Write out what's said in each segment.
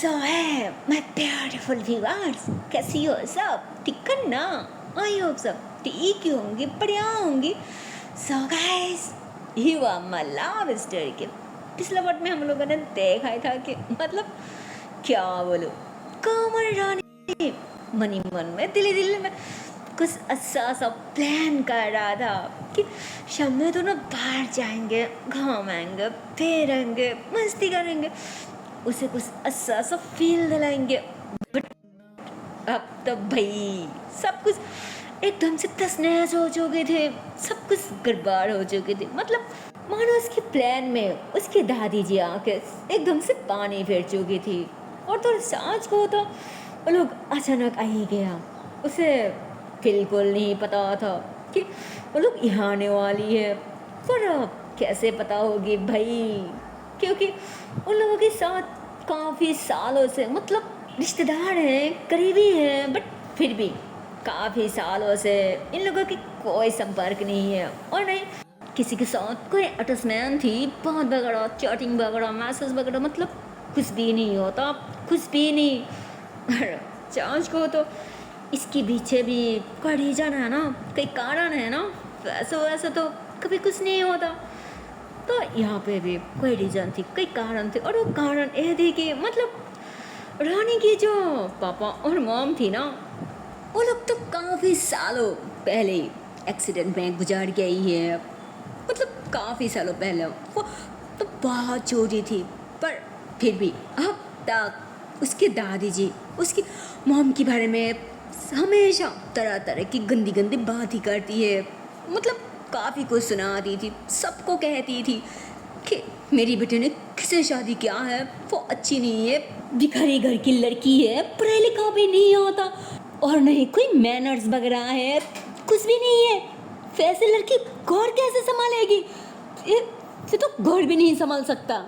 सो है my beautiful viewers, कैसी हो सब? ठीक है ना? आई होप सब ठीक ही होंगे, बढ़िया होंगे। सो गाइस, ये हुआ माय लव स्टोरी के पिछले पार्ट में हम लोगों ने देखा ही था कि मतलब क्या बोलो, कमर रानी मनी मन में दिल्ली में कुछ अच्छा सा प्लान कर रहा था कि शाम में दोनों बाहर जाएंगे, घूमेंगे, फिरेंगे, मस्ती करेंगे, उसे कुछ अच्छा सा फील दिलाएंगे। बट अब तो भाई सब कुछ एकदम से तहस नहस हो चुके थे, सब कुछ गड़बड़ हो चुके थे। मतलब मानो उसके प्लान में उसकी दादी जी आके एकदम से पानी फेर चुकी थी। और तो सांच को तो वो लोग अचानक आ ही गया। उसे बिल्कुल नहीं पता था कि वो लोग यहाँ आने वाली है। पर अब कैसे पता होगी भाई, क्योंकि उन लोगों के साथ काफ़ी सालों से मतलब रिश्तेदार हैं, करीबी हैं, बट फिर भी काफ़ी सालों से इन लोगों की कोई संपर्क नहीं है और नहीं किसी के साथ कोई अटैचमेंट थी। बात वगैरह, चैटिंग वगैरह, मैसेज वगैरह, मतलब कुछ भी नहीं होता, कुछ भी नहीं। और चांस को तो इसके पीछे भी कोई रीजन है ना, कोई कारण है ना। वैसे तो कभी कुछ नहीं होता। तो यहाँ पे भी कोई रीजन थी, कोई कारण थे, और वो कारण ये थी कि मतलब रानी की जो पापा और मॉम थी ना, वो लोग तो काफ़ी सालों पहले एक्सीडेंट में गुजर गई है। मतलब काफ़ी सालों पहले वो तो बहुत छोटी थी, पर फिर भी अब तक उसके दादी जी उसकी मॉम के बारे में हमेशा तरह तरह की गंदी गंदी बात ही करती है। मतलब काफ़ी कुछ सुनाती थी, सबको कहती थी कि मेरी बेटे ने किससे शादी किया है, वो अच्छी नहीं है, भिखारी घर की लड़की है, पढ़ा लिखा भी नहीं होता, और नहीं कोई मैनर्स वगैरह है, कुछ भी नहीं है। वैसे लड़की घर कैसे संभालेगी? ये तो घर भी नहीं संभाल सकता।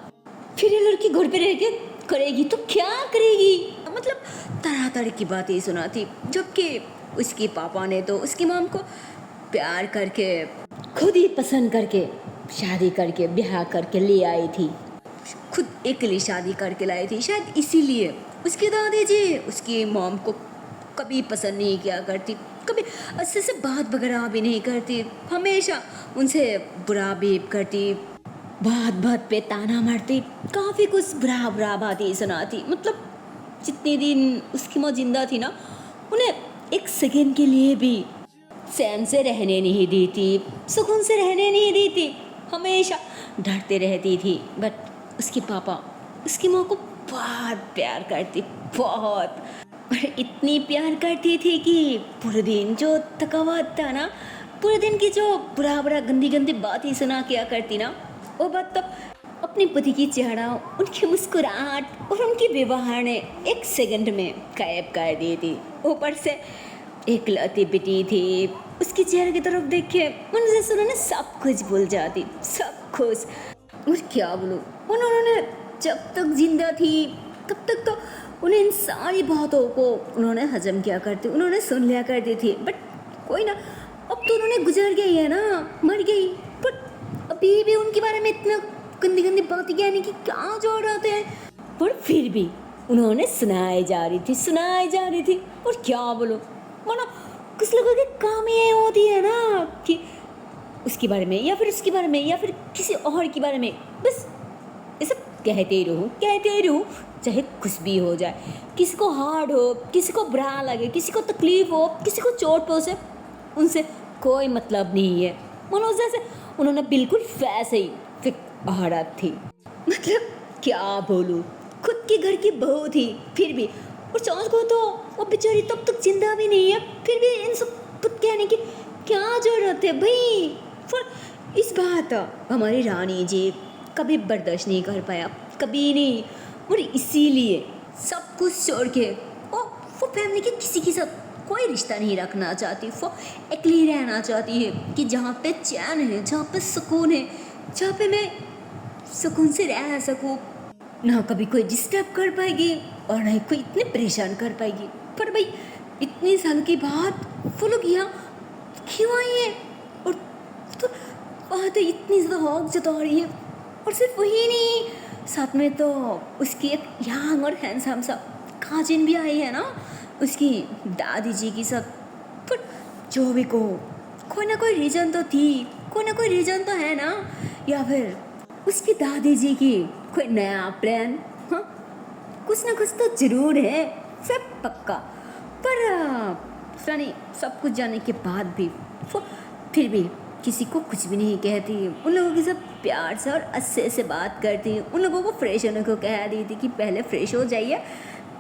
फिर ये लड़की घर पे रह के करेगी तो क्या करेगी? मतलब तरह तरह की बातें सुनाती, जबकि उसके पापा ने तो उसकी मॉम को प्यार करके खुद ही पसंद करके शादी करके ब्याह करके ले आई थी। खुद अकेली शादी करके लाई थी, शायद इसीलिए उसकी दादी जी उसकी मॉम को कभी पसंद नहीं किया करती, कभी अच्छे से बात वगैरह भी नहीं करती, हमेशा उनसे बुरा बिहेव करती, बात बात पे ताना मारती, काफ़ी कुछ बुरा बुरा बातें सुनाती। मतलब जितने दिन उसकी माँ जिंदा थी ना, उन्हें एक सेकेंड के लिए भी चैन से रहने नहीं देती, सुकून से रहने नहीं देती, हमेशा डरते रहती थी। बट उसके पापा उसकी माँ को बहुत प्यार करती, बहुत, और इतनी प्यार करती थी कि पूरे दिन जो थकावट था ना, पूरे दिन की जो बुरा बुरा गंदी गंदी बातें सुना किया करती ना, वो बात तो अपने पति की चेहरा, उनकी मुस्कुराहट और उनके व्यवहार ने एक सेकंड में गायब कर दी थी। ऊपर से एक लती बेटी थी, उसके चेहरे की तरफ देख के मन जैसे उन्होंने सब कुछ भूल जाती, सब कुछ। और क्या बोलूं, उन्होंने जब तक जिंदा थी तब तक तो उन्हें इन सारी बातों को उन्होंने हजम किया करती, उन्होंने सुन लिया करती थी। बट कोई ना, अब तो उन्होंने गुजर गई है ना, मर गई, बट अभी भी उनके बारे में इतना गंदी गंदी बातें कहने की क्या जोड़ आते हैं। पर फिर भी उन्होंने सुनाई जा रही थी। और क्या बोलो, मानो कुछ लोगों के काम ये होती है ना कि उसके बारे में या फिर उसके बारे में या फिर किसी और के बारे में बस ये सब कहते ही रहो, चाहे कुछ भी हो जाए, किसी को हार्ड हो, किसी को बुरा लगे, किसी को तकलीफ हो, किसी को चोट पहुंचे, उनसे कोई मतलब नहीं है। मानो जैसे उन्होंने बिल्कुल वैसे ही फिक औरत थी। मतलब क्या बोलूं, खुद के घर की बहू थी फिर भी, और चांस को तो वो बेचारी तब तक जिंदा भी नहीं है, फिर भी इन सब कुछ कहने की क्या जरूरत है भाई? पर इस बात हमारी रानी जी कभी बर्दाश्त नहीं कर पाया, कभी नहीं, और इसीलिए सब कुछ छोड़ के वो फैमिली के किसी के साथ कोई रिश्ता नहीं रखना चाहती, वो अकेली रहना चाहती है कि जहाँ पे चैन है, जहाँ पे सुकून है, जहाँ पे मैं सुकून से रह सकूँ, ना कभी कोई डिस्टर्ब कर पाएगी और ना ही कोई इतने परेशान कर पाएगी। पर भाई इतने साल के बाद वो लोग यहाँ क्यों आई है? और तो बात है इतनी ज़्यादा हौक जता रही है। और सिर्फ वही नहीं, साथ में तो उसकी एक यंग और हैंडसम सा काजिन भी आई है ना, उसकी दादी जी की सब। पर जो भी को कोई ना कोई रीज़न तो थी, कोई ना कोई रीज़न तो है ना, या फिर उसकी दादी जी की कोई नया प्लान। हाँ, कुछ ना कुछ तो जरूर है, सब पक्का। पर पता नहीं, सब कुछ जाने के बाद भी वो फिर भी किसी को कुछ भी नहीं कहती। उन लोगों के सब प्यार से और अच्छे से बात करती। उन लोगों को फ्रेश होने को कह दी थी कि पहले फ्रेश हो जाइए,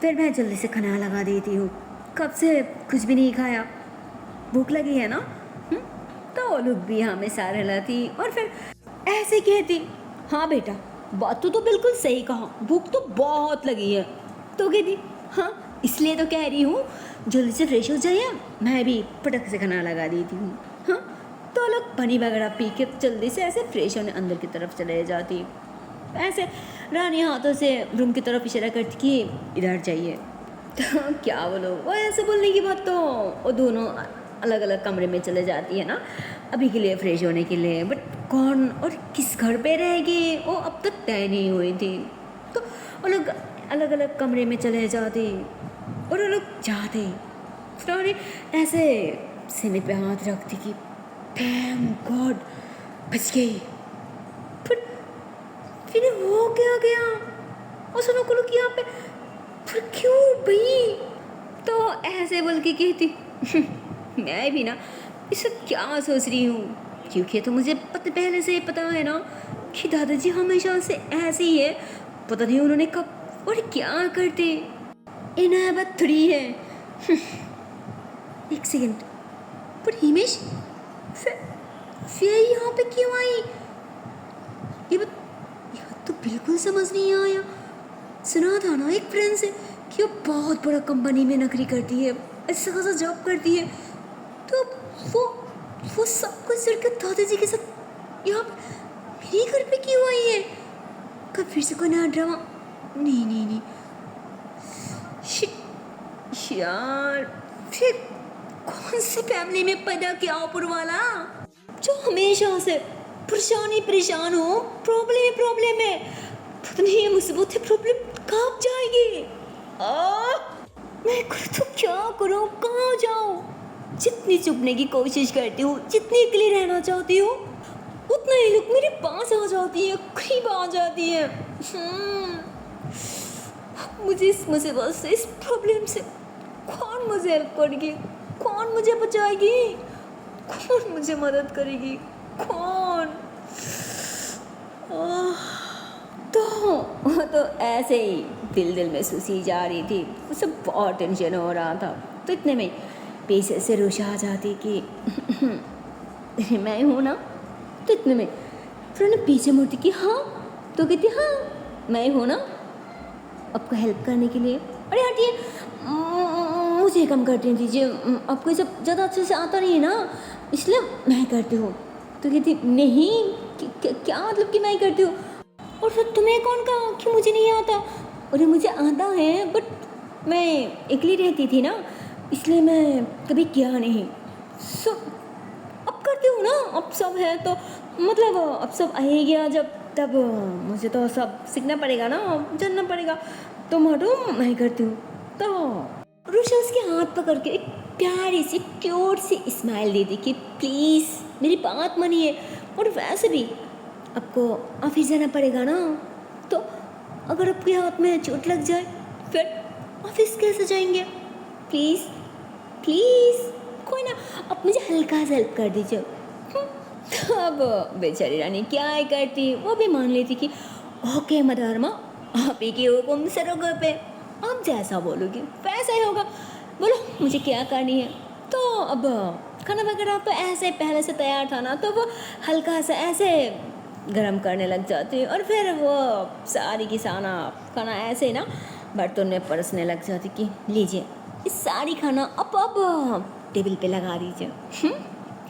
फिर मैं जल्दी से खाना लगा देती हूँ। कब से कुछ भी नहीं खाया, भूख लगी है ना। तो वो लोग भी हमेशा रहती और फिर ऐसे कहती, हाँ बेटा, बात तो बिल्कुल सही कहा, भूख तो बहुत लगी है। तो कहती, हाँ इसलिए तो कह रही हूँ जल्दी से फ्रेश हो जाइए, मैं भी पटक से खाना लगा देती हूँ। हाँ, तो लोग पानी वगैरह पी के जल्दी से ऐसे फ्रेश होने अंदर की तरफ चले जाती। ऐसे रानी हाथों से रूम की तरफ इशारा करती कि इधर जाइए। तो क्या बोलो, वो ऐसे बोलने की बात तो वो दोनों अलग अलग कमरे में चले जाती है ना अभी के लिए फ्रेश होने के लिए। बट कौन और किस घर पे रहेगी वो अब तक तय नहीं हुई थी। तो वो लोग अलग अलग कमरे में चले जाते और वो लोग जाते। रानी ऐसे सीने पे हाथ रखती कि थैंक गॉड बच गई। फिर वो क्या गया और सुनो को लोग यहाँ पे, फिर क्यों भाई। तो ऐसे बोल के कहती, मैं भी ना इसे क्या सोच रही हूँ, क्योंकि तो मुझे पहले से पता है ना कि दादाजी हमेशा से ऐसे ही है। पता नहीं उन्होंने कब और क्या करते, इन्हें बात थोड़ी है। एक सेकंड, पर हिमेश फिर यहाँ पे क्यों आई? ये तो बिल्कुल समझ नहीं आया। सुना था ना एक फ्रेंड से कि वो बहुत बड़ा कंपनी में नौकरी करती है, ऐसा खासा जॉब करती है। तो वो सब कुछ करके दादाजी के साथ यहाँ मेरे घर पे क्यों आई है? कब फिर से कोई नया ड्रामा? नहीं शिट यार, फिर कौन सी फैमिली में पैदा किया ऊपर वाला जो हमेशा से परेशान हो। प्रॉब्लम है, पता नहीं ये मुसीबत है, प्रॉब्लम कब जाएगी? मैं करूँ तो क्या करूँ, कहाँ जाऊँ? जितनी चुपने की कोशिश करती हूँ, जितनी अकेली रहना चाहती हूँ, उतना ही लोग मेरे पास आ जाती है, करीब आ जाती है। मुझे इस मुसीबत से, इस प्रॉब्लम से कौन मुझे हेल्प करेगी, कौन मुझे बचाएगी, कौन मुझे मदद करेगी, कौन? तो ऐसे ही दिल में सुसी जा रही थी, उसे बहुत टेंशन हो रहा था। तो इतने में पीछे से रुषा आ जाती कि मैं हूँ ना। तो इतने में फिर उन्हें पीछे मुड़ती कि हाँ, तो कहती हाँ मैं हूँ ना आपको हेल्प करने के लिए। अरे हटिए, मुझे कम करती दीजिए, आपको ये सब ज़्यादा अच्छे से आता नहीं है ना, इसलिए मैं करती हूँ। तो कहती नहीं, क्या मतलब कि मैं करती हूँ? और फिर तुम्हें कौन कहा कि मुझे नहीं आता? अरे मुझे आता है, बट मैं अकेली रहती थी ना, इसलिए मैं कभी किया नहीं। अब करती हूँ ना, अब सब है तो मतलब अब सब आ ही गया जब, तब मुझे तो सब सीखना पड़ेगा ना, जानना पड़ेगा। तो मैडम मैं करती हूँ। तो रुषा उसके हाथ पकड़ के एक प्यारी सी क्यूट सी स्माइल दे दी कि प्लीज़ मेरी बात मानिए, और वैसे भी आपको ऑफिस जाना पड़ेगा ना, तो अगर आपके हाथ में चोट लग जाए फिर ऑफिस कैसे जाएंगे? प्लीज़ कोई ना, आप मुझे हल्का सा हेल्प कर दीजिए। अब बेचारी रानी क्या ही करती, वो भी मान लेती कि ओके मदरमा, आप ही के हुक्म से रोके पे, आप जैसा बोलोगी वैसा ही होगा, बोलो मुझे क्या करनी है। तो अब खाना वगैरह तो ऐसे पहले से तैयार था ना, तो वो हल्का सा ऐसे गरम करने लग जाती और फिर वो सारी की सारा खाना ऐसे ना बर्तन में परसने लग जाती कि लीजिए इस सारी खाना अब टेबल पे लगा दीजिए।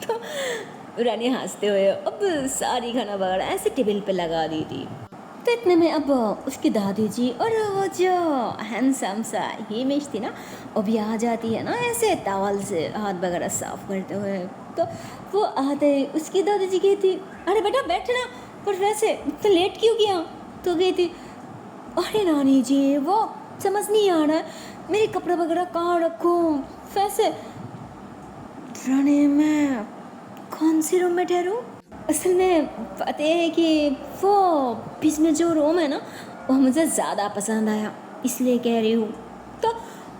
तो रानी हंसते हुए अब सारी खाना वगैरह ऐसे टेबल पे लगा दी थी। तो इतने में अब उसकी दादी जी और वो जो हैंडसम सा हिमेश थी ना, वो भी आ जाती है ना ऐसे टॉवल से हाथ वगैरह साफ करते हुए। तो वो आते उसकी दादी जी कहती, अरे बेटा बैठ ना, पर वैसे इतना लेट क्यों किया? तो गई थी, अरे रानी जी वो समझ नहीं आ रहा है, मेरे कपड़े वगैरह कहाँ रखूँ, वैसे रानी मैं कौन सी रूम में ठहरूँ? असल में बात ये है कि वो बीच में जो रूम है ना वो मुझे ज़्यादा पसंद आया, इसलिए कह रही हूँ। तो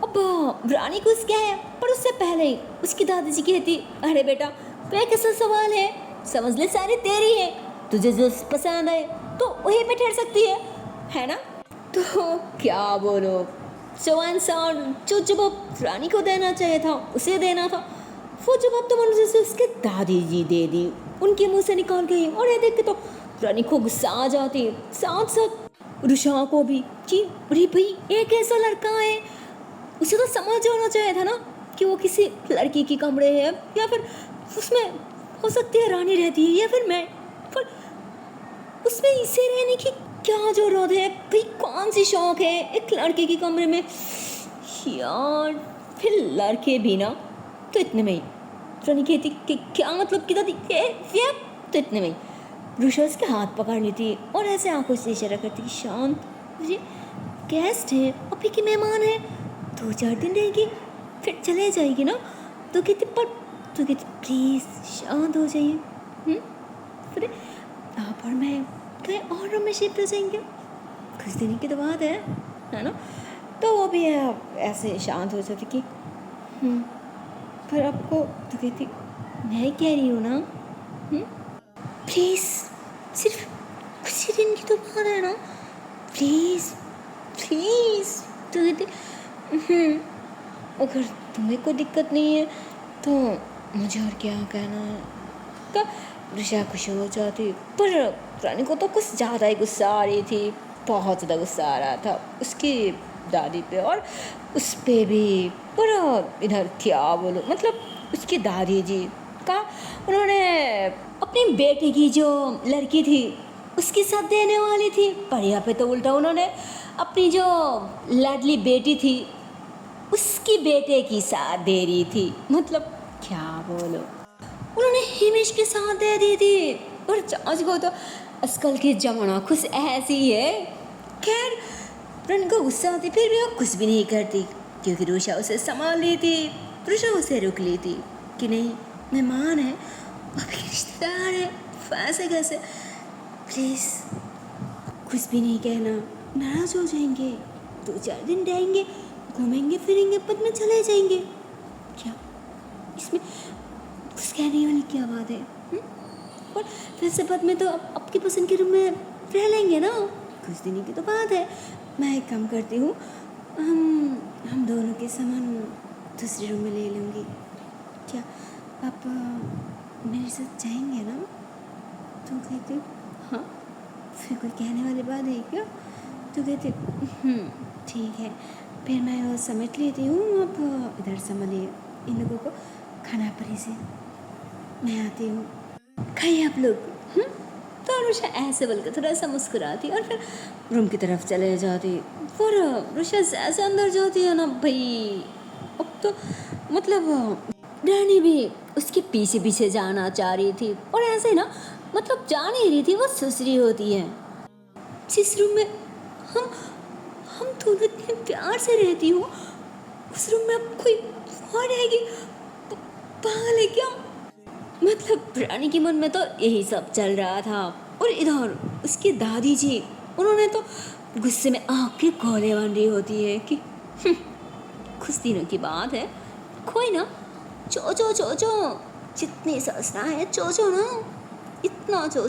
अब रानी को क्या है, पर उससे पहले ही उसकी दादी जी कहती, अरे बेटा वह कैसा सवाल है, समझ ले सारी तेरी है, तुझे जो पसंद आए तो वहीं पे ठहर सकती है ना? तो क्या बोलो, जवान सा जो जवाब रानी को देना चाहिए था उसे देना था, वो जवाब तो मुझे से उसके दादी जी दे दी, उनके मुंह से निकाल गई। और ये देख के तो रानी को गुस्सा आ जाती, साथ साथ रुषा को भी कि अरे भाई एक ऐसा लड़का है, उसे तो समझ होना चाहिए था ना कि वो किसी लड़की की कमरे है, या फिर उसमें हो सकती है रानी रहती है या फिर मैं, पर उसमें इसे रहने की क्या जरूरत है भाई, कौन सी शौक है एक लड़के की कमरे में यार। फिर लड़के भी ना तो इतने में ही रानी कहती कि क्या मतलब कि दादी तो इतने में ही रुषा उसके हाथ पकड़ लेती और ऐसे आंखों से इशारा करती कि शांत, मुझे गेस्ट है, अभी की मेहमान है, 2-4 दिन रहेगी फिर चले जाएगी ना। तो कहती प्लीज़ शांत हो जाइए, फिर आप और मैं कहीं और रूम में शिफ्ट हो जाएंगे, कुछ दिन की तो बात है ना। तो वो भी ऐसे शांत हो जाती कि पर आपको, तो कहती मैं कह रही हूँ ना, प्लीज़ सिर्फ कुछ ही दिन की तो बात है ना, प्लीज़। तो कहती अगर तुम्हें कोई दिक्कत नहीं है तो मुझे और क्या कहना है। तो रुषा खुश हो जाती, पर रानी को तो कुछ ज़्यादा ही गुस्सा आ रही थी, बहुत ज़्यादा गुस्सा आ रहा था उसकी दादी पे और उस पे भी। पर इधर क्या बोलो, मतलब उसकी दादी जी का उन्होंने अपनी बेटी की जो लड़की थी उसके साथ देने वाली थी, पर यहाँ पे तो उल्टा उन्होंने अपनी जो लाडली बेटी थी उसकी बेटे की साथ दे रही थी, मतलब क्या बोलो, उन्होंने हिमेश के साथ दे दी थी। और चाच को तो आजकल की जमाना कुछ ऐसी है। खैर रन को गुस्सा आती फिर भी वो कुछ भी नहीं करती, क्योंकि रुषा उसे संभाल ली थी, रुषा उसे रुक ली थी कि नहीं मेहमान है, अभी रिश्तेदार है, वैसे कैसे, प्लीज़ कुछ भी नहीं कहना, नाराज़ हो जाएंगे, 2-4 दिन रहेंगे, घूमेंगे फिरेंगे, बाद में चले जाएंगे, क्या इसमें कुछ कहने वाली क्या बात है? और फिर से बाद में तो आपकी पसंद के रूम में रह लेंगे ना, कुछ दिन की तो बात है। मैं एक काम करती हूँ, हम दोनों के सामान दूसरे रूम में ले लूँगी, क्या आप मेरे साथ जाएंगे ना? तो कहती हाँ, फिर कोई कहने वाली बात है क्या? तो कहती ठीक है, फिर मैं वो समेट लेती हूँ, आप इधर संभालिए इन लोगों को, खाना परी से मैं आती हूँ, खाइए आप लोग। तो रुषा ऐसे बोलकर थोड़ा सा मुस्कुराती और फिर रूम की तरफ चले जाती। और रुषा ऐसे अंदर जाती है ना भाई, अब तो मतलब रानी भी उसके पीछे पीछे जाना चाह रही थी, और ऐसे ना मतलब जा नहीं रही थी, वो सुसरी होती है। जिस रूम में हम दोनों इतने प्यार से रहती हूँ, उस रूम में अब कोई और रहेगी, पागल है क्या? मतलब रानी के मन में तो यही सब चल रहा था। और इधर उसकी दादी जी, उन्होंने तो गुस्से में आंखें खोले बन रही होती है कि कुछ दिनों की बात है, कोई ना चो जितनी सस्ता है चो ना, इतना चो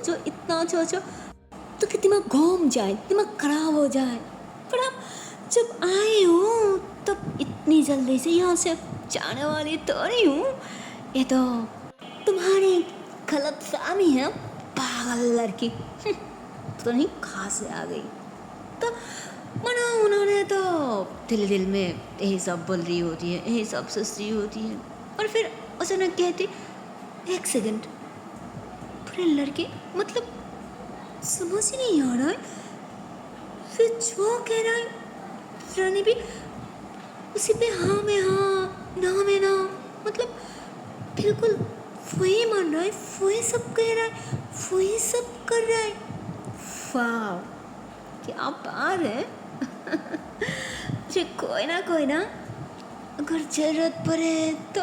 तो कि दिमाग घूम जाए, दिमाग खराब हो जाए। पर अब जब आए हो तब इतनी जल्दी से यहाँ से जाने वाली तो नहीं हूँ, ये तो तुम्हारी गलत फहमी है, पागल लड़की। तो नहीं खास आ गई तो मना, उन्होंने तो दिल में यही सब बोल रही होती है, यही सब सोच रही होती है। और फिर अचानक कहती 1 सेकंड, पूरे लड़के मतलब समझ ही नहीं आ रहा है, फिर जो कह रहा है रानी भी उसी पे हाँ में हाँ ना में ना, मतलब बिल्कुल वही मान रहा है, वही सब कह रहा है, वही सब कर रहा है। वाह, क्या बात है। अरे कोई ना, अगर ज़रूरत पड़े तो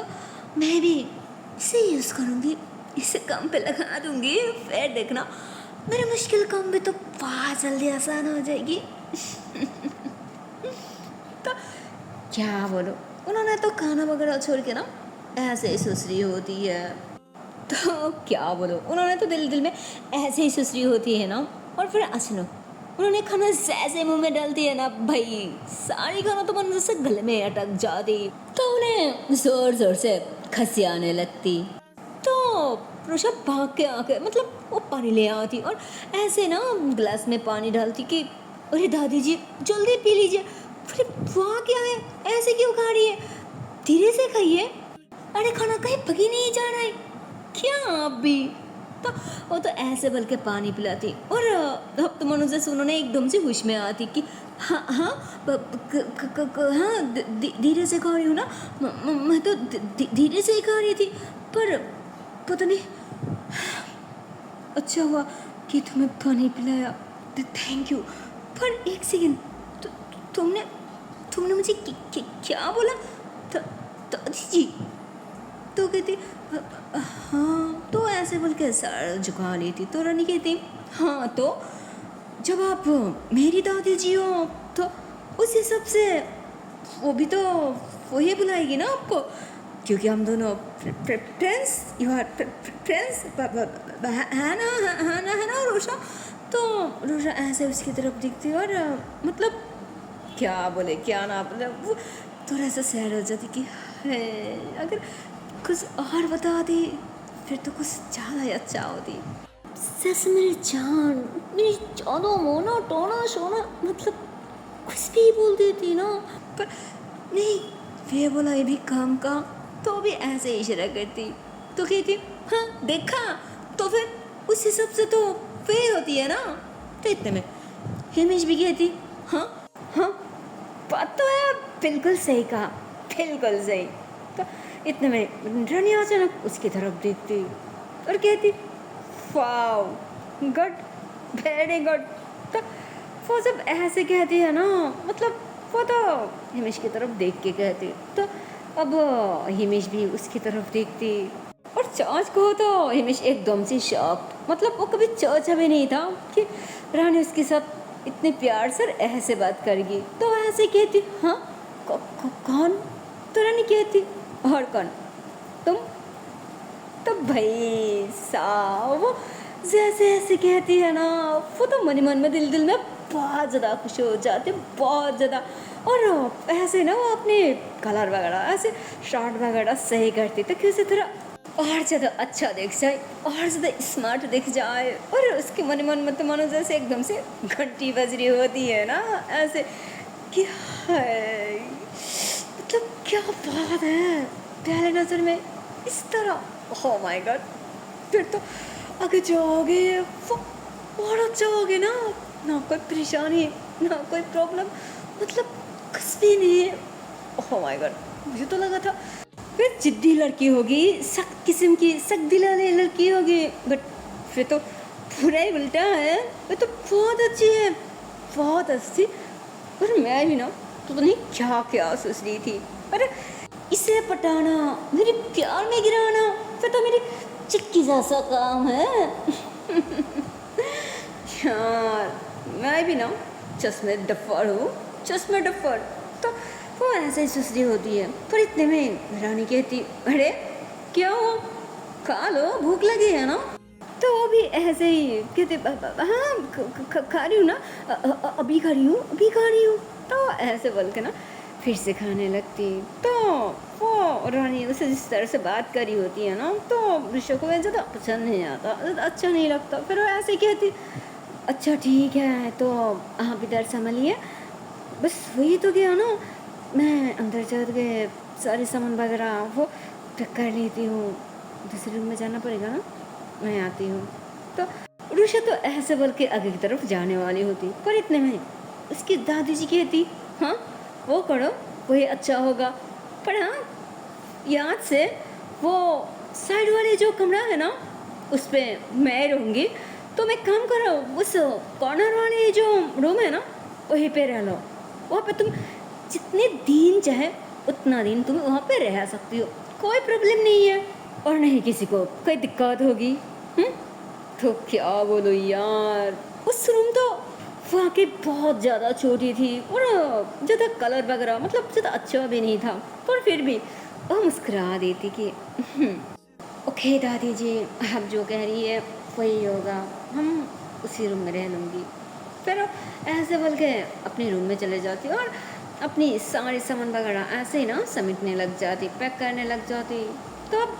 मैं भी इसे यूज़ करूँगी, इसे काम पे लगा दूँगी, फिर देखना मेरी मुश्किल काम भी तो बहुत जल्दी आसान हो जाएगी। तो क्या बोलो, उन्होंने तो खाना वगैरह छोड़ के ना ऐसे ही सुसरी होती है। तो क्या बोलो, उन्होंने तो दिल में ऐसे ही सुसरी होती है ना। और फिर सुनो, उन्होंने खाना जैसे मुंह में डालती है ना भाई, सारी खाना तो मन से गले में अटक जाती, तो उन्हें जोर जोर से खसी आने लगती। तो ऋषभ भाग के आके मतलब वो पानी ले आती और ऐसे ना गिलास में पानी डालती कि अरे दादी जी जल्दी पी लीजिए। अरे वाह क्या है, ऐसे क्यों खा रही है, धीरे से खाइए, अरे खाना कहीं पकी नहीं जा रहा है क्या आप भी। तो वो तो ऐसे बल के पानी पिलाती और अब तो मनु से उन्होंने एकदम से होश में आती कि हाँ हाँ हाँ धीरे से खा रही हूँ ना, मैं तो धीरे से ही खा रही थी, पर पता नहीं, अच्छा हुआ कि तुम्हें पानी पिलाया, थैंक यू। पर एक सेकेंड, तुमने मुझे क्या बोला, दादी जी। तो कहती हाँ, तो ऐसे बोल के सर झुका लेती। तो रानी कहती हाँ, तो जब आप मेरी दादी जी हो तो उस हिसाब से वो भी तो वही बुलाएगी ना आपको, क्योंकि हम दोनों फ्रेंड्स, यू आर फ्रेंड्स है ना रोशा। तो रोशा ऐसे उसकी तरफ दिखती और मतलब क्या बोले क्या ना बोले, वो थोड़ा सा सैड हो जाती कि अगर कुछ और बता दी फिर तो कुछ ज़्यादा ही अच्छा होती। सस मेरी जान, मेरी ज़्यादा मोना टोना सोना, मतलब कुछ भी बोल देती ना, पर नहीं, ये बोला ये भी काम का, तो भी ऐसे इशारा करती। तो कहती हाँ देखा, तो फिर उस हिसाब से तो वे होती है ना। तो इतने में हिमेश भी कहती हाँ हाँ, बात तो है, बिल्कुल सही कहा, बिल्कुल सही। तो इतने में रानी अचानक उसकी तरफ देखती और कहती वाओ गुड, वेरी गुड। तो वो जब ऐसे कहती है ना, मतलब वो तो हिमेश की तरफ देख के कहती, तो अब हिमेश भी उसकी तरफ देखती। और चर्च को तो हिमेश एकदम से शॉक, मतलब वो कभी चर्च हमें नहीं था कि रानी उसके साथ इतने प्यार से ऐसे बात करेगी। तो ऐसे कहती हाँ कौन। तो रानी कहती और कौन, तुम। तो भाई साहब वो जैसे ऐसे कहती है ना, वो तो मन में दिल में बहुत ज़्यादा खुश हो जाते, बहुत ज़्यादा। और ऐसे ना वो अपने कलर वगैरह ऐसे शॉर्ट वगैरह सही करती तो कि उसे थोड़ा और ज़्यादा अच्छा दिख जाए, और ज़्यादा स्मार्ट दिख जाए। और उसके मन में तो मानो जैसे एकदम से घंटी बज रही होती है ना, ऐसे कि हाय मतलब क्या बात है, पहले नज़र में इस तरह। ओह माय गॉड, फिर तो आगे जाओगे वो और अच्छा होगे ना, ना कोई परेशानी ना कोई प्रॉब्लम, मतलब कुछ भी नहीं है। ओह माय गॉड, मुझे तो लगा था फिर जिद्दी लड़की होगी, सख्त किस्म की, सख्त दिल वाली लड़की होगी, बट फिर तो पूरा ही उल्टा है। वो तो बहुत अच्छी है, बहुत अच्छी। और मैं भी ना तो नहीं क्या क्या सोच रही थी, अरे इसे पटाना, मेरे प्यार में गिराना, फिर तो मेरी चिक्की जैसा काम है। यार मैं भी ना चश्मे डफर हूँ, चश्मे डफर। तो वो ऐसे ही सुसरी होती है। पर इतने में रानी कहती अरे क्या हो, खा लो, भूख लगी है ना। तो वो भी ऐसे ही कहते हाँ खा रही हूँ ना, अभी खा रही हूँ, अभी खा रही हूँ। तो ऐसे बोल के ना फिर से खाने लगती। तो वो रानी उसे जिस तरह से बात करी होती है ना, तो ऋषभ को ज़्यादा पसंद नहीं आता, ज़्यादा अच्छा नहीं लगता। फिर वो ऐसे कहती अच्छा ठीक है, तो आप इधर संभलिए, बस वही तो गया ना, मैं अंदर चल के सारे सामान वगैरह वो पैक कर लेती हूँ, दूसरे रूम में जाना पड़ेगा ना, मैं आती हूँ। तो ऋषा तो ऐसे बोल के आगे की तरफ जाने वाली होती, पर इतने में उसकी दादी जी कहती हाँ वो करो, वही अच्छा होगा, पर हाँ याद से वो साइड वाले जो कमरा है ना उस पर मैं रहूँगी, तुम एक काम करो, उस कॉर्नर वाले जो रूम है ना वहीं पे रह लो। वहाँ पे तुम जितने दिन चाहे उतना दिन तुम वहाँ पे रह सकती हो, कोई प्रॉब्लम नहीं है और नहीं किसी को कोई दिक्कत होगी। तो क्या बोलो यार, उस रूम तो वहाँ की बहुत ज़्यादा छोटी थी और ज़्यादा कलर वगैरह मतलब ज़्यादा अच्छा भी नहीं था, पर फिर भी वो मुस्कुरा देती कि ओके दादी जी, आप जो कह रही है वही होगा, हम उसी रूम में रह लूँगी। फिर ऐसे बोल के अपने रूम में चले जाती और अपनी सारे सामान वगैरह ऐसे ही ना समेटने लग जाती, पैक करने लग जाती। तो अब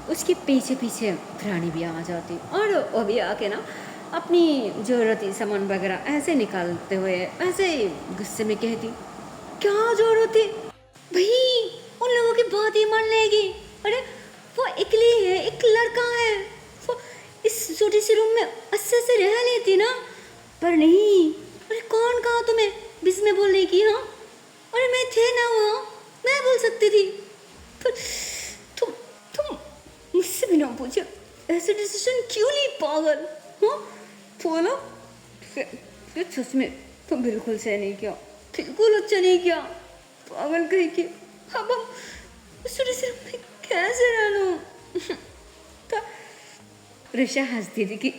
उसके पीछे पीछे रानी भी आ जाती और वो भी आके ना अपनी ज़रूरती सामान वगैरह ऐसे निकालते हुए ऐसे गुस्से में कहती, क्या ज़रूरत है भाई, उन लोगों की बात ही मान लेगी। अरे वो अकेली है, एक लड़का है, वो इस छोटी सी रूम में अच्छे से रह लेती ना, पर नहीं। अरे कौन कहा तुम्हें बीच में बोलने की? हाँ, अरे मैं थे ना वहाँ, मैं बोल सकती थी। पर तुम मुझसे बिना पूछे ऐसे डिसीजन क्यों ली पागल? हाँ बोलो। फिर सच में तुम बिल्कुल सही नहीं किया, बिल्कुल अच्छा नहीं किया, पागल कहीं की। अब हम उस छोटे से रूम में कैसे रह लूँ? तो ऋषा हंसती थी कि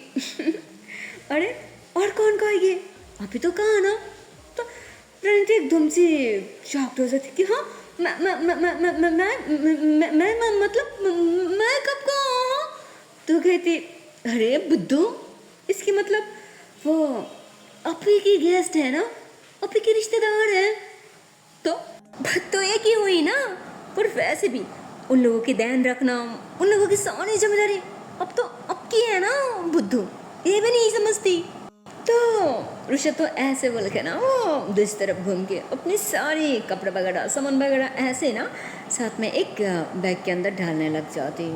अरे और कौन कहेगी, अभी तो कहा ना। तो रणनीति एकदम से शॉक्ड हो जाती कि हाँ मैं मतलब मैं कब कहा? तो कहती अरे बुद्धू, इसकी मतलब वो अपी की गेस्ट है ना, अपी की रिश्तेदार है, तो बात तो एक ही हुई ना। पर वैसे भी उन लोगों की ध्यान रखना, उन लोगों की सारी जिम्मेदारी अब की है ना बुद्धू, ये भी नहीं समझती। तो ऋषभ तो ऐसे बोल के ना वो दूसरी तरफ घूम के अपने सारे कपड़े वगैरह सामान वगैरह ऐसे ना साथ में एक बैग के अंदर डालने लग जाती।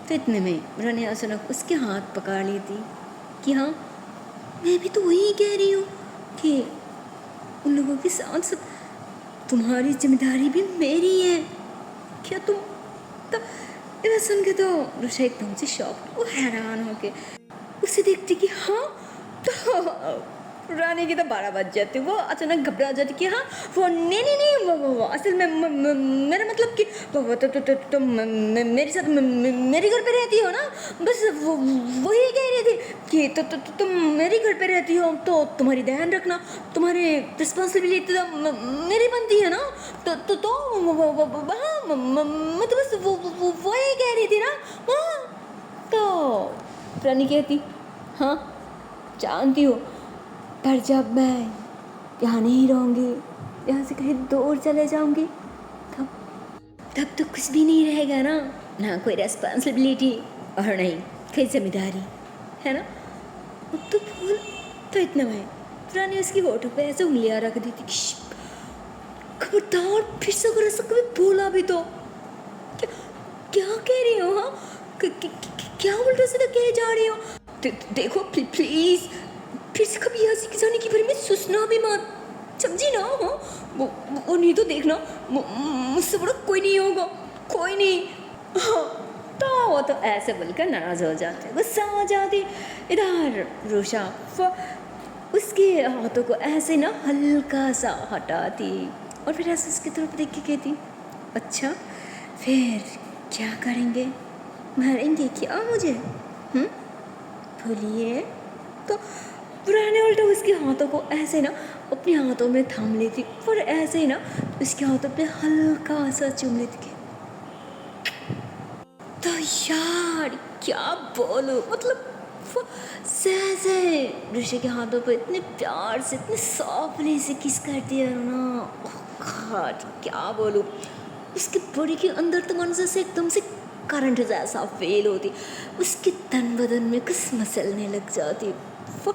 तो इतने में रानी अचानक उसके हाथ पकड़ लेती कि हाँ मैं भी तो वही कह रही हूँ कि उन लोगों के साथ साथ तुम्हारी जिम्मेदारी भी मेरी है क्या तुम? तो ये सुन के तो ऋषा एकदम से शॉक, वो हैरान हो के उसे देखती कि हाँ। तो रानी की तो 12 बज जाती, वो अचानक घबरा जाती कि हाँ वो नहीं वो असल में मेरा मतलब कि तो मेरे साथ मेरे घर पे रहती हो ना, बस वो वही कह रही थी कि तुम मेरे घर पे रहती हो तो तुम्हारी ध्यान रखना, तुम्हारी रिस्पॉन्सिबिलिटी तो मेरी बनती है ना। तो हाँ मैं तो बस वही कह रही थी ना। हाँ तो रानी कहती हाँ जानती हो, पर जब मैं यहाँ नहीं रहूँगी, यहाँ से कहीं दूर चले जाऊँगी, तब तो कुछ भी नहीं रहेगा ना, ना कोई रेस्पॉन्सिबिलिटी और नहीं कोई जिम्मेदारी, है ना। अब तो बोल। तो इतना में रानी उसकी होठों पे ऐसे उंगलियाँ रख दी थी, खबरदार फिर से अगर ऐसा कभी बोला भी तो क्या कह रही हो? हाँ क्या उल्टा सीधा कह जा रही हो? देखो प्लीज फिर से कभी यहाँ जाने के बारे में सोचना भी मत, समझी ना। हाँ वो नहीं तो देखना मुझसे बड़ा कोई नहीं होगा, कोई नहीं। हाँ तो वो तो ऐसे बोलकर नाराज हो जाते, गुस्सा हो जाती। इधर रुषा उसके हाथों को ऐसे ना हल्का सा हटाती और फिर ऐसे उसकी तरफ देख के कहती अच्छा फिर क्या करेंगे, मारेंगे क्या मुझे? बोलिए। तो पुराने उल्टा उसके हाथों को ऐसे ना अपने हाथों में थाम लेती और ऐसे ही ना उसके हाथों पे हल्का सा चूम लेती। तो यार क्या बोलो, मतलब वो सहजे ऋषि के हाथों पे इतने प्यार से इतने सॉफ्टली से किस करती है ना, गॉड क्या बोलूँ। उसके बॉडी के अंदर तो मन से एकदम से करंट जैसा फील होती, उसके तन बदन में कुछ मसलने लग जाती, वो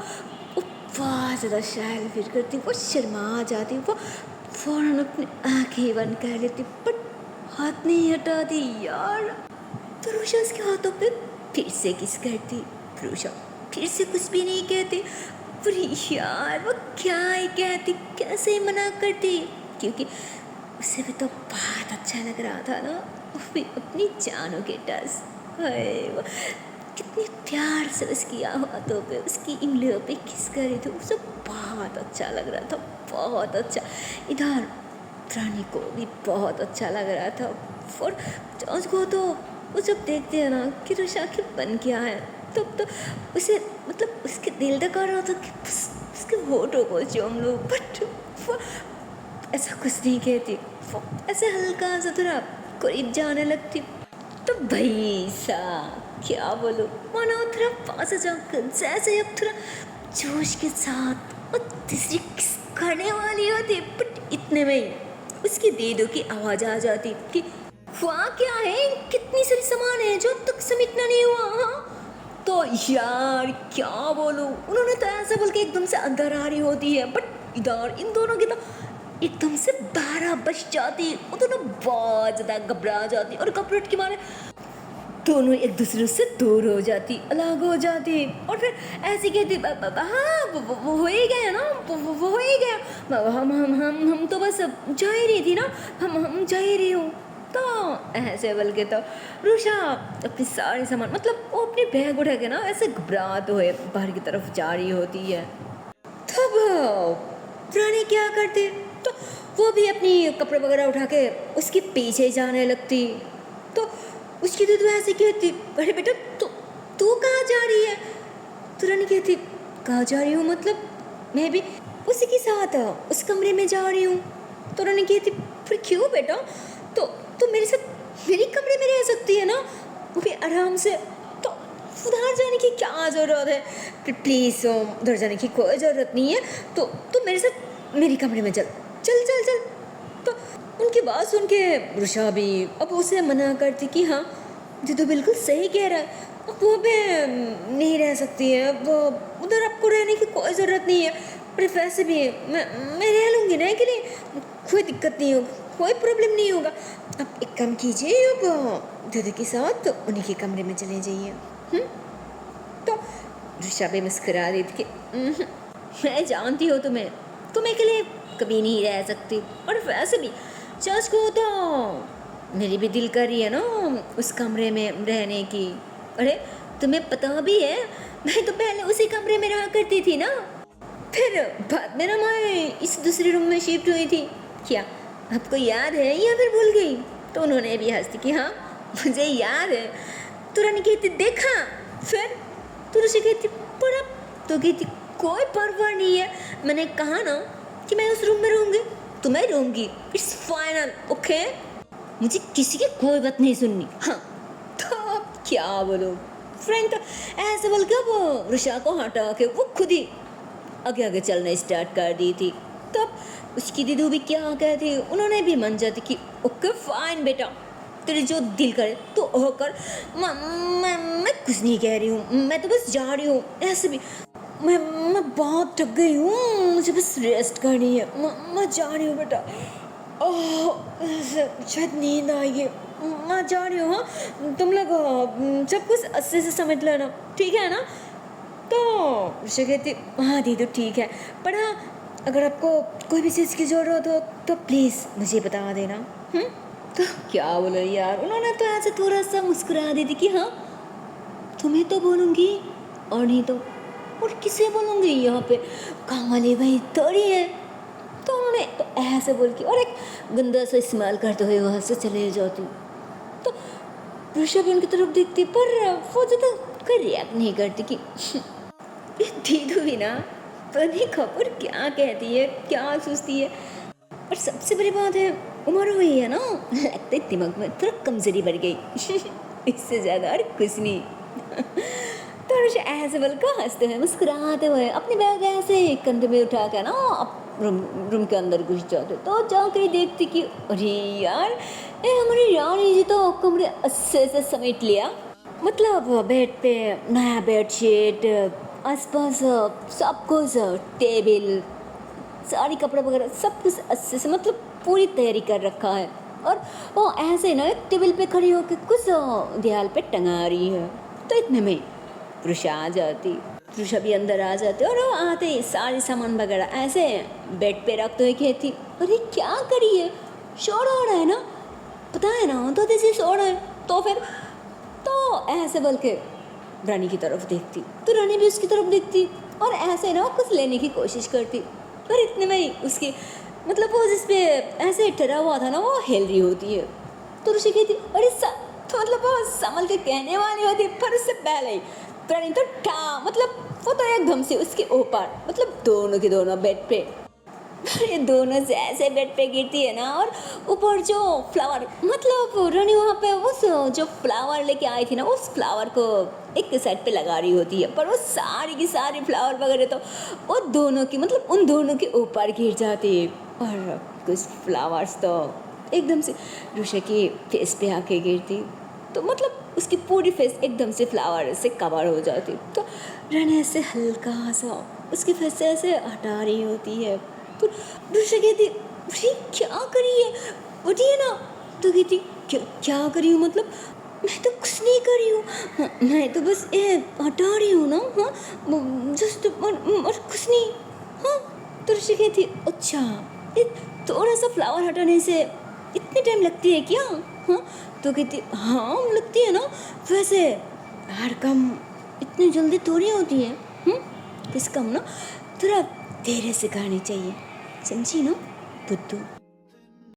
बहुत ज़्यादा शायल फील करती, वो शर्मा जाती, वो फ़ौरन अपनी आँखें बंद कर लेती बट हाथ नहीं हटाती यार। तो रुषा उसके हाथों पे फिर से किस करती, रुषा फिर से कुछ भी नहीं कहती, पर यार वो क्या ही कहती, कैसे ही मना करती, क्योंकि उसे भी तो बहुत अच्छा लग रहा था ना, वो भी अपनी जानों के टस। कितने प्यार से उसकी हाथों पे, उसकी इंगलियों पे किस करे थे, उसे बहुत अच्छा लग रहा था, बहुत अच्छा। इधर रानी को भी बहुत अच्छा लग रहा था। और जॉर्ज को तो वो जब देखते हैं ना कि ऋषा के बन क्या है, तब तो उसे मतलब उसके दिल तक आ रहा था कि उसके होठों को चूम लो, बट वो ऐसा कुछ नहीं कहती, वो ऐसे हल्का सा थोड़ा करीब जाने लगती। तो भाई सा क्या बोलो, मानो थोड़ा पास जाकर जैसे अब थोड़ा जोश के साथ और तीसरी किस करने वाली होती, बट इतने में ही उसकी दीदू की आवाज़ आ जाती कि वहाँ क्या है, कितनी सारी सामान है जो अब तक समेटना नहीं हुआ। हाँ तो यार क्या बोलूं, उन्होंने तो ऐसा बोल के एकदम से अंदर आ रही होती है, बट इधर इन दोनों की तो एकदम से 12 बज जाती, वो दोनों बहुत ज़्यादा घबरा जाती और घबराहट के मारे दोनों एक दूसरे से दूर हो जाती, अलग हो जाती। और फिर ऐसी कहती हाँ वो हो ही गया ना, वो हो ही गया, हम तो बस जा ही रही थी ना, हम जा ही रही हूँ। तो ऐसे बोल के तो रुषा अपनी सारी सामान मतलब वो अपनी बैग उठा के ना ऐसे घबराते हुए बाहर की तरफ जा रही होती है। तब रानी क्या करते, तो वो भी अपनी कपड़े वगैरह उठा के उसके पीछे जाने लगती। तो उसकी तो ऐसे कहती, अरे बेटा तू कहाँ जा रही है। तो रानी कहती, कहाँ जा रही हूँ मतलब मैं भी उसी के साथ उस कमरे में जा रही हूँ। तो रानी कहती, फिर क्यों बेटा, तो मेरे साथ मेरी कमरे में रह सकती है ना, वो भी आराम से। तो उधर जाने की क्या ज़रूरत है, प्लीज़ उधर जाने की कोई ज़रूरत नहीं है, तो मेरे साथ मेरी कमरे में चल चल चल चल। तो उनकी बात सुन के रुषा भी अब उसे मना करती कि हाँ ये तो बिल्कुल सही कह रहा है, अब वो भी नहीं रह सकती है, वो उधर आपको रहने की कोई ज़रूरत नहीं है, पर वैसे भी मैं रह लूँगी ना कि नहीं, कोई दिक्कत नहीं होगा, कोई प्रॉब्लम नहीं होगा। अब एक काम कीजिए, अब दीदी के साथ उन्हीं के कमरे में चले जाइए। तो रुषा भी मुस्कुरा दी थी कि मैं जानती हूँ तुम अकेले कभी नहीं रह सकती, और वैसे भी जज को तो मेरी भी दिल कर रही है ना उस कमरे में रहने की। अरे तुम्हें पता भी है मैं तो पहले उसी कमरे में रहा करती थी ना, फिर बाद में ना मैं इस दूसरे रूम में शिफ्ट हुई थी, क्या आपको याद है या फिर भूल गई। तो उन्होंने भी हंस दी कि हाँ मुझे याद है। तो रानी कहती देखा, फिर तो ऋषि कहती पर अब तो कहती कोई परवाह नहीं है, मैंने कहा ना कि मैं उस रूम में रहूँगी तो मैं रहूँगी, इट्स फाइनल ओके, मुझे किसी की कोई बात नहीं सुननी। हाँ तो अब क्या बोलो, फ्रेंड तो ऐसे बोल के वो रुषा को हटा के वो खुद ही आगे आगे चलना स्टार्ट कर दी थी। तब उसकी दीदू भी क्या कहती, उन्होंने भी मान जाती कि ओके फाइन बेटा, तेरे जो दिल करे तो वो कर, मैं कुछ नहीं कह रही हूँ, मैं तो बस जा रही हूँ, ऐसे भी मैं बहुत थक गई हूँ, मुझे बस रेस्ट करनी है, मैं जा रही हूँ बेटा, शायद नींद आई है, मैं जा रही हूँ। हाँ तुम लोग सब कुछ अच्छे से समझ लेना, ठीक है ना। तो ऋषि कहती हाँ दीदी ठीक है, पर हाँ अगर आपको कोई भी चीज़ की ज़रूरत हो तो प्लीज़ मुझे बता देना। तो क्या बोलो यार, उन्होंने तो ऐसे थोड़ा सा मुस्कुरा दी थी कि हाँ तुम्हें तो बोलूँगी और नहीं तो और किसे बोलूँगी, यहाँ पे काम वाली भाई थोड़ी है। तो उन्होंने तो ऐसे बोल के और एक गंदा सा इस्तेमाल करते हुए वहाँ से चले जाती। तो ऋषभ उनकी तरफ देखती पर वो ज़्यादा कोई रिएक्ट नहीं करती कि दीदू भी ना पता नहीं खबर क्या कहती है क्या सोचती है। और सबसे बड़ी बात है उम्र हुई है ना, लगता है दिमाग में थोड़ा कमजोरी बढ़ गई इससे ज़्यादा और कुछ नहीं। तो ऐसे बोल कर हंसते हुए मुस्कुराते हुए अपनी बैग ऐसे कंधे में उठा के ना रूम के अंदर घुस जाते। तो जाकर देखती कि अरे यार हमारी रानी जी तो कमरे अच्छे से समेट लिया, मतलब बेड पे नया बेडशीट, आसपास सब कुछ, टेबल, सारी कपड़े वगैरह सब कुछ अच्छे से मतलब पूरी तैयारी कर रखा है। और वो ऐसे ना टेबल पे खड़ी होकर कुछ दीवार पे टंगा रही है। तो इतने में रुषा आ जाती, रुषा भी अंदर आ जाती और वो आते ही सारे सामान वगैरह ऐसे बेड पे रखते हुए कहती अरे क्या करी है, शोर हो रहा है ना, पता है ना तो जैसे शोर है। तो फिर तो ऐसे बोल के रानी की तरफ देखती, तो रानी भी उसकी तरफ देखती और ऐसे ना कुछ लेने की कोशिश करती। पर इतने में ही उसकी मतलब वो जिस पे ऐसे ठहरा हुआ था ना वो हिल रही होती है। तो ऋषि कहती अरे तो मतलब वो संभल के कहने वाली होती, पर उससे पहले ही रानी तो मतलब वो तो एकदम से उसके ऊपर मतलब दोनों के दोनों बेड पे, ये दोनों से ऐसे बेड पे गिरती है ना। और ऊपर जो फ्लावर मतलब रानी वहाँ पे उस जो फ्लावर लेके आई थी ना उस फ्लावर को एक साइड पे लगा रही होती है, पर वो सारी की सारी फ्लावर वगैरह तो वो दोनों की मतलब उन दोनों के ऊपर गिर जाती है। और कुछ फ्लावर्स तो एकदम से ऋषि के फेस पे आके गिरती, तो मतलब उसकी पूरी फेस एकदम से फ्लावर से कवर हो जाती। तो रानी ऐसे हल्का सा उसकी फेस से ऐसे हटा रही होती है। तो ऋषि कहती अरे क्या करी है, उठिए ना। तो कहती क्या करी हूँ मतलब मैं तो कुछ नहीं करी हूँ, हाँ, मैं तो बस ये हटा रही हूँ ना, हाँ जस्ट और कुछ नहीं। हाँ तो ऋषि कहती अच्छा ये थोड़ा सा फ्लावर हटाने से इतनी टाइम लगती है क्या? हाँ तो कहती हाँ लगती है ना, वैसे हर काम इतनी जल्दी थोड़ी होती है, कुछ काम ना थोड़ा धीरे से करनी चाहिए, समझी ना बुद्धू।